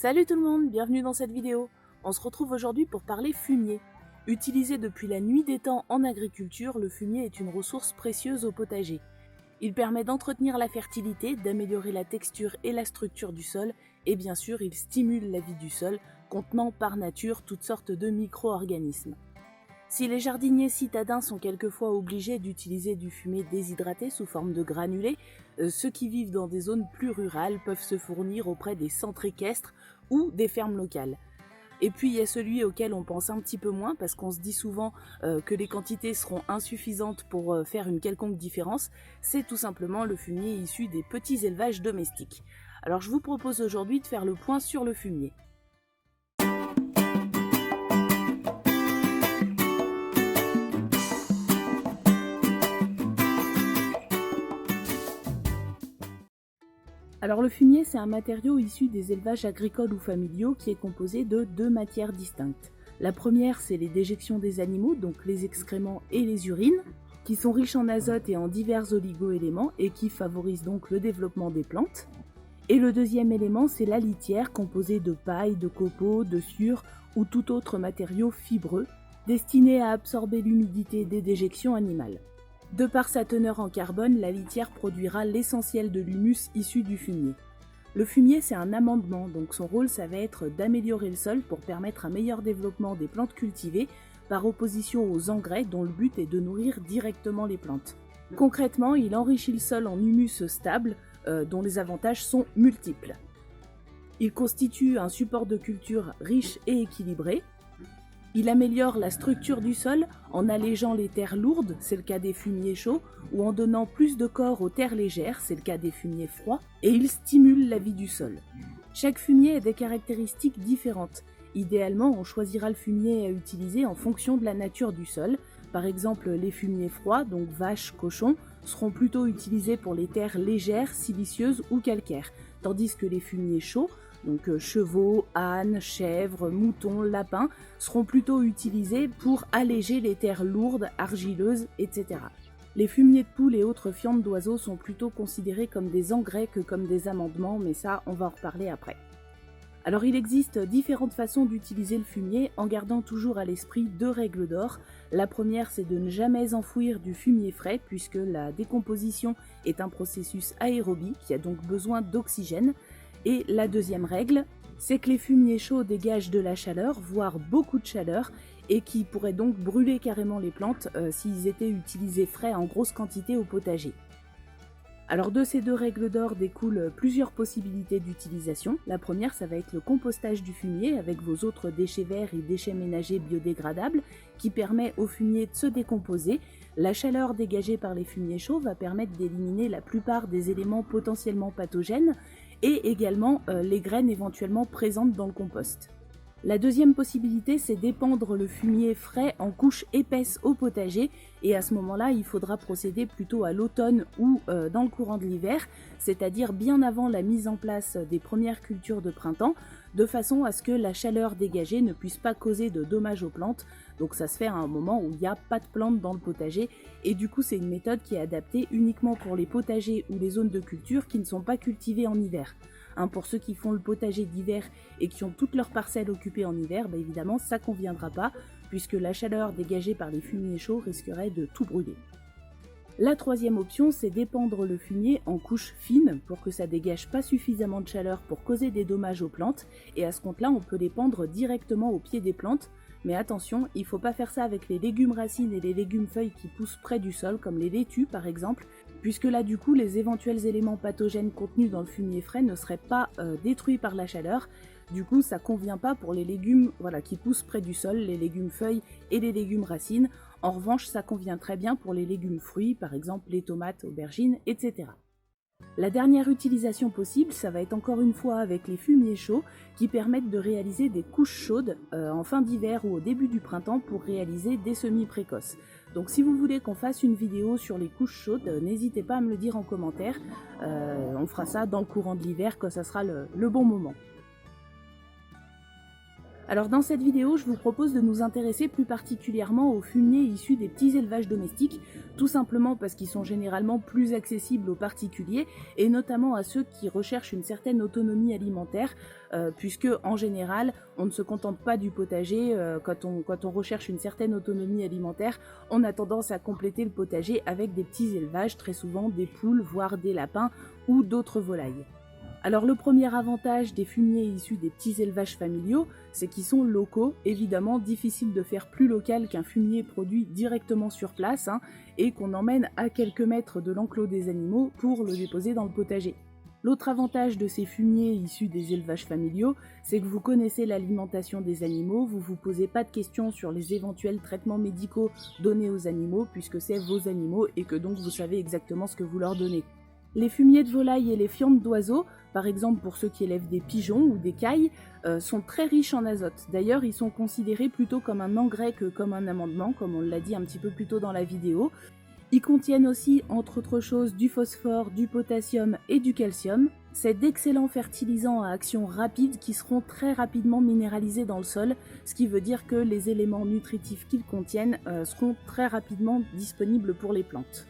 Salut tout le monde, bienvenue dans cette vidéo. On se retrouve aujourd'hui pour parler fumier. Utilisé depuis la nuit des temps en agriculture, le fumier est une ressource précieuse au potager. Il permet d'entretenir la fertilité, d'améliorer la texture et la structure du sol, et bien sûr il stimule la vie du sol, contenant par nature toutes sortes de micro-organismes. Si les jardiniers citadins sont quelquefois obligés d'utiliser du fumier déshydraté sous forme de granulés, ceux qui vivent dans des zones plus rurales peuvent se fournir auprès des centres équestres ou des fermes locales. Et puis il y a celui auquel on pense un petit peu moins parce qu'on se dit souvent que les quantités seront insuffisantes pour faire une quelconque différence, c'est tout simplement le fumier issu des petits élevages domestiques. Alors je vous propose aujourd'hui de faire le point sur le fumier. Alors le fumier, c'est un matériau issu des élevages agricoles ou familiaux qui est composé de deux matières distinctes. La première, c'est les déjections des animaux, donc les excréments et les urines, qui sont riches en azote et en divers oligo-éléments et qui favorisent donc le développement des plantes. Et le deuxième élément, c'est la litière, composée de paille, de copeaux, de sciure ou tout autre matériau fibreux, destiné à absorber l'humidité des déjections animales. De par sa teneur en carbone, la litière produira l'essentiel de l'humus issu du fumier. Le fumier, c'est un amendement, donc son rôle, ça va être d'améliorer le sol pour permettre un meilleur développement des plantes cultivées, par opposition aux engrais dont le but est de nourrir directement les plantes. Concrètement, il enrichit le sol en humus stable, dont les avantages sont multiples. Il constitue un support de culture riche et équilibré. Il améliore la structure du sol en allégeant les terres lourdes, c'est le cas des fumiers chauds, ou en donnant plus de corps aux terres légères, c'est le cas des fumiers froids, et il stimule la vie du sol. Chaque fumier a des caractéristiques différentes. Idéalement, on choisira le fumier à utiliser en fonction de la nature du sol. Par exemple, les fumiers froids, donc vaches, cochons, seront plutôt utilisés pour les terres légères, siliceuses ou calcaires, tandis que les fumiers chauds, donc chevaux, ânes, chèvres, moutons, lapins, seront plutôt utilisés pour alléger les terres lourdes, argileuses, etc. Les fumiers de poules et autres fientes d'oiseaux sont plutôt considérés comme des engrais que comme des amendements, mais ça, on va en reparler après. Alors il existe différentes façons d'utiliser le fumier en gardant toujours à l'esprit deux règles d'or. La première, c'est de ne jamais enfouir du fumier frais puisque la décomposition est un processus aérobie qui a donc besoin d'oxygène. Et la deuxième règle, c'est que les fumiers chauds dégagent de la chaleur, voire beaucoup de chaleur, et qui pourraient donc brûler carrément les plantes s'ils étaient utilisés frais en grosse quantité au potager. Alors de ces deux règles d'or découlent plusieurs possibilités d'utilisation. La première, ça va être le compostage du fumier avec vos autres déchets verts et déchets ménagers biodégradables qui permet au fumier de se décomposer. La chaleur dégagée par les fumiers chauds va permettre d'éliminer la plupart des éléments potentiellement pathogènes et également les graines éventuellement présentes dans le compost. La deuxième possibilité, c'est d'épandre le fumier frais en couches épaisses au potager et à ce moment-là, il faudra procéder plutôt à l'automne ou dans le courant de l'hiver, c'est-à-dire bien avant la mise en place des premières cultures de printemps, de façon à ce que la chaleur dégagée ne puisse pas causer de dommages aux plantes. Donc ça se fait à un moment où il n'y a pas de plantes dans le potager et du coup c'est une méthode qui est adaptée uniquement pour les potagers ou les zones de culture qui ne sont pas cultivées en hiver. Pour ceux qui font le potager d'hiver et qui ont toutes leurs parcelles occupées en hiver, évidemment ça ne conviendra pas puisque la chaleur dégagée par les fumiers chauds risquerait de tout brûler. La troisième option, c'est d'épandre le fumier en couches fines pour que ça dégage pas suffisamment de chaleur pour causer des dommages aux plantes et à ce compte-là on peut l'épandre directement au pied des plantes. Mais attention, il ne faut pas faire ça avec les légumes racines et les légumes feuilles qui poussent près du sol, comme les laitues par exemple, puisque là du coup les éventuels éléments pathogènes contenus dans le fumier frais ne seraient pas détruits par la chaleur. Du coup ça convient pas pour les légumes qui poussent près du sol, les légumes feuilles et les légumes racines. En revanche ça convient très bien pour les légumes fruits, par exemple les tomates, aubergines, etc. La dernière utilisation possible, ça va être encore une fois avec les fumiers chauds qui permettent de réaliser des couches chaudes en fin d'hiver ou au début du printemps pour réaliser des semis précoces. Donc si vous voulez qu'on fasse une vidéo sur les couches chaudes, n'hésitez pas à me le dire en commentaire. On fera ça dans le courant de l'hiver quand ça sera le bon moment. Alors dans cette vidéo, je vous propose de nous intéresser plus particulièrement aux fumiers issus des petits élevages domestiques, tout simplement parce qu'ils sont généralement plus accessibles aux particuliers et notamment à ceux qui recherchent une certaine autonomie alimentaire, puisque en général, on ne se contente pas du potager. Quand on recherche une certaine autonomie alimentaire, on a tendance à compléter le potager avec des petits élevages, très souvent des poules, voire des lapins ou d'autres volailles. Alors le premier avantage des fumiers issus des petits élevages familiaux, c'est qu'ils sont locaux, évidemment difficile de faire plus local qu'un fumier produit directement sur place et qu'on emmène à quelques mètres de l'enclos des animaux pour le déposer dans le potager. L'autre avantage de ces fumiers issus des élevages familiaux, c'est que vous connaissez l'alimentation des animaux, vous vous posez pas de questions sur les éventuels traitements médicaux donnés aux animaux puisque c'est vos animaux et que donc vous savez exactement ce que vous leur donnez. Les fumiers de volaille et les fientes d'oiseaux, par exemple pour ceux qui élèvent des pigeons ou des cailles, sont très riches en azote. D'ailleurs, ils sont considérés plutôt comme un engrais que comme un amendement, comme on l'a dit un petit peu plus tôt dans la vidéo. Ils contiennent aussi, entre autres choses, du phosphore, du potassium et du calcium. C'est d'excellents fertilisants à action rapide qui seront très rapidement minéralisés dans le sol, ce qui veut dire que les éléments nutritifs qu'ils contiennent seront très rapidement disponibles pour les plantes.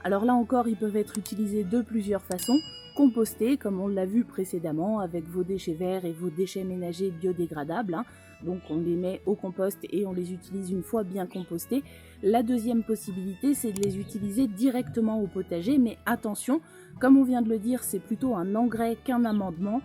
Alors là encore, ils peuvent être utilisés de plusieurs façons. Compostés, comme on l'a vu précédemment, avec vos déchets verts et vos déchets ménagers biodégradables. Donc on les met au compost et on les utilise une fois bien compostés. La deuxième possibilité, c'est de les utiliser directement au potager, mais attention, comme on vient de le dire, c'est plutôt un engrais qu'un amendement.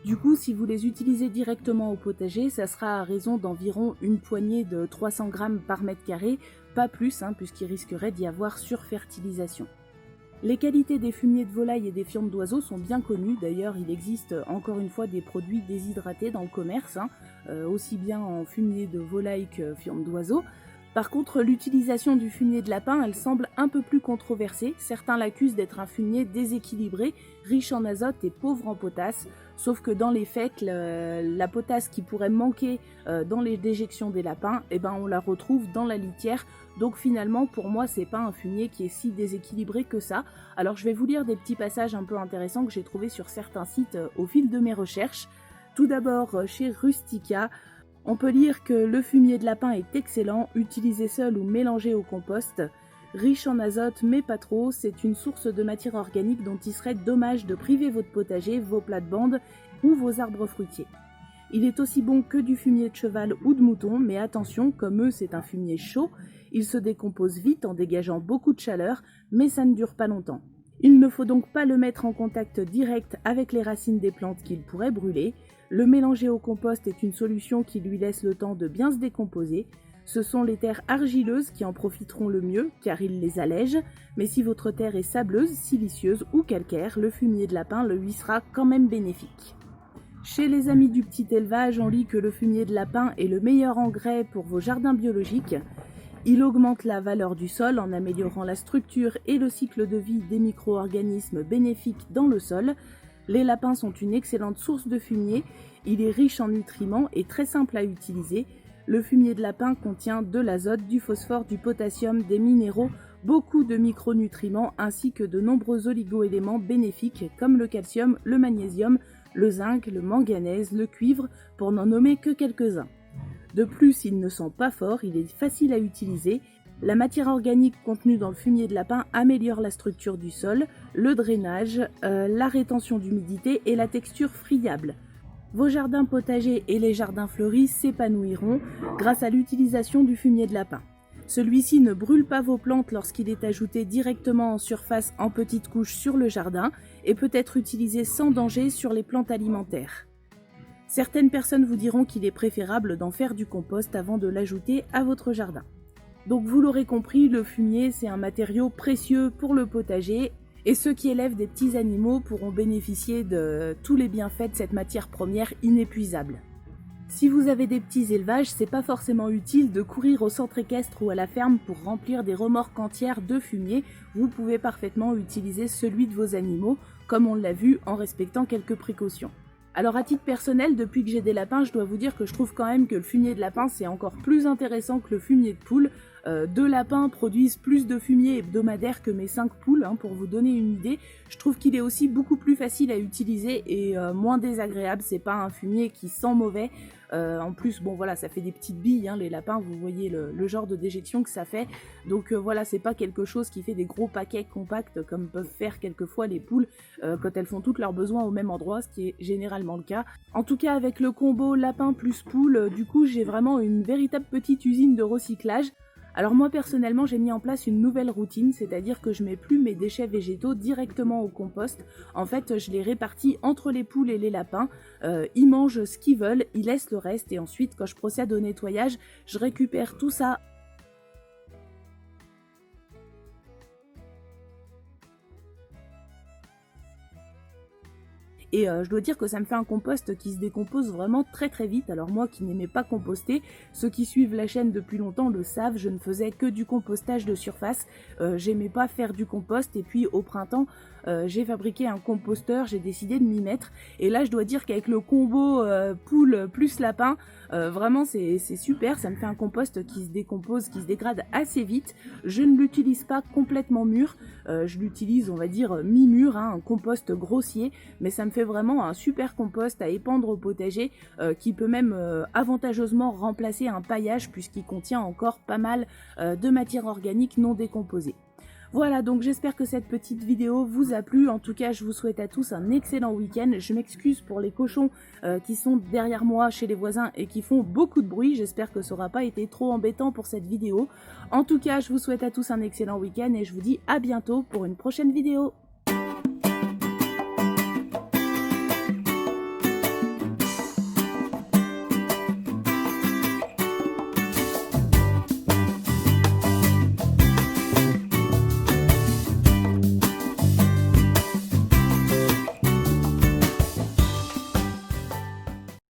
Du coup, si vous les utilisez directement au potager, ça sera à raison d'environ une poignée de 300 grammes par mètre carré, pas plus, puisqu'il risquerait d'y avoir surfertilisation. Les qualités des fumiers de volaille et des fientes d'oiseaux sont bien connues. D'ailleurs, il existe encore une fois des produits déshydratés dans le commerce, aussi bien en fumier de volaille que fientes d'oiseaux. Par contre, l'utilisation du fumier de lapin, elle semble un peu plus controversée. Certains l'accusent d'être un fumier déséquilibré, riche en azote et pauvre en potasse. Sauf que dans les faits, la potasse qui pourrait manquer dans les déjections des lapins, on la retrouve dans la litière. Donc finalement, pour moi, c'est pas un fumier qui est si déséquilibré que ça. Alors je vais vous lire des petits passages un peu intéressants que j'ai trouvés sur certains sites au fil de mes recherches. Tout d'abord, chez Rustica, on peut lire que le fumier de lapin est excellent, utilisé seul ou mélangé au compost. Riche en azote mais pas trop, c'est une source de matière organique dont il serait dommage de priver votre potager, vos plates-bandes ou vos arbres fruitiers. Il est aussi bon que du fumier de cheval ou de mouton, mais attention, comme eux c'est un fumier chaud, il se décompose vite en dégageant beaucoup de chaleur, mais ça ne dure pas longtemps. Il ne faut donc pas le mettre en contact direct avec les racines des plantes qu'il pourrait brûler. Le mélanger au compost est une solution qui lui laisse le temps de bien se décomposer. Ce sont les terres argileuses qui en profiteront le mieux car il les allège, mais si votre terre est sableuse, silicieuse ou calcaire, le fumier de lapin lui sera quand même bénéfique. Chez les amis du petit élevage, on lit que le fumier de lapin est le meilleur engrais pour vos jardins biologiques. Il augmente la valeur du sol en améliorant la structure et le cycle de vie des micro-organismes bénéfiques dans le sol. Les lapins sont une excellente source de fumier, il est riche en nutriments et très simple à utiliser. Le fumier de lapin contient de l'azote, du phosphore, du potassium, des minéraux, beaucoup de micronutriments ainsi que de nombreux oligo-éléments bénéfiques comme le calcium, le magnésium, le zinc, le manganèse, le cuivre, pour n'en nommer que quelques-uns. De plus, il ne sent pas fort, il est facile à utiliser. La matière organique contenue dans le fumier de lapin améliore la structure du sol, le drainage, la rétention d'humidité et la texture friable. Vos jardins potagers et les jardins fleuris s'épanouiront grâce à l'utilisation du fumier de lapin. Celui-ci ne brûle pas vos plantes lorsqu'il est ajouté directement en surface en petites couches sur le jardin et peut être utilisé sans danger sur les plantes alimentaires. Certaines personnes vous diront qu'il est préférable d'en faire du compost avant de l'ajouter à votre jardin. Donc vous l'aurez compris, le fumier c'est un matériau précieux pour le potager et ceux qui élèvent des petits animaux pourront bénéficier de tous les bienfaits de cette matière première inépuisable. Si vous avez des petits élevages, c'est pas forcément utile de courir au centre équestre ou à la ferme pour remplir des remorques entières de fumier, vous pouvez parfaitement utiliser celui de vos animaux, comme on l'a vu, en respectant quelques précautions. Alors à titre personnel, depuis que j'ai des lapins, je dois vous dire que je trouve quand même que le fumier de lapin c'est encore plus intéressant que le fumier de poule. 2 lapins produisent plus de fumier hebdomadaire que mes 5 poules, hein, pour vous donner une idée. Je trouve qu'il est aussi beaucoup plus facile à utiliser et moins désagréable. C'est pas un fumier qui sent mauvais. En plus, bon voilà, ça fait des petites billes, hein, les lapins, vous voyez le genre de déjection que ça fait. Donc voilà, c'est pas quelque chose qui fait des gros paquets compacts comme peuvent faire quelquefois les poules quand elles font tous leurs besoins au même endroit, ce qui est généralement le cas. En tout cas, avec le combo lapin plus poule, du coup, j'ai vraiment une véritable petite usine de recyclage. Alors moi personnellement j'ai mis en place une nouvelle routine, c'est-à-dire que je mets plus mes déchets végétaux directement au compost. En fait je les répartis entre les poules et les lapins, ils mangent ce qu'ils veulent, ils laissent le reste et ensuite quand je procède au nettoyage, je récupère tout ça. Et je dois dire que ça me fait un compost qui se décompose vraiment très très vite. Alors moi qui n'aimais pas composter, ceux qui suivent la chaîne depuis longtemps le savent, je ne faisais que du compostage de surface. J'aimais pas faire du compost et puis au printemps, j'ai fabriqué un composteur, j'ai décidé de m'y mettre. Et là je dois dire qu'avec le combo poule plus lapin, vraiment c'est super, ça me fait un compost qui se décompose, qui se dégrade assez vite. Je ne l'utilise pas complètement mûr, je l'utilise on va dire mi-mûr, hein, un compost grossier, mais ça me fait vraiment un super compost à épandre au potager qui peut même avantageusement remplacer un paillage puisqu'il contient encore pas mal de matière organique non décomposée. Voilà, donc j'espère que cette petite vidéo vous a plu. En tout cas, je vous souhaite à tous un excellent week-end. Je m'excuse pour les cochons qui sont derrière moi chez les voisins et qui font beaucoup de bruit. J'espère que ça n'aura pas été trop embêtant pour cette vidéo. En tout cas, je vous souhaite à tous un excellent week-end et je vous dis à bientôt pour une prochaine vidéo.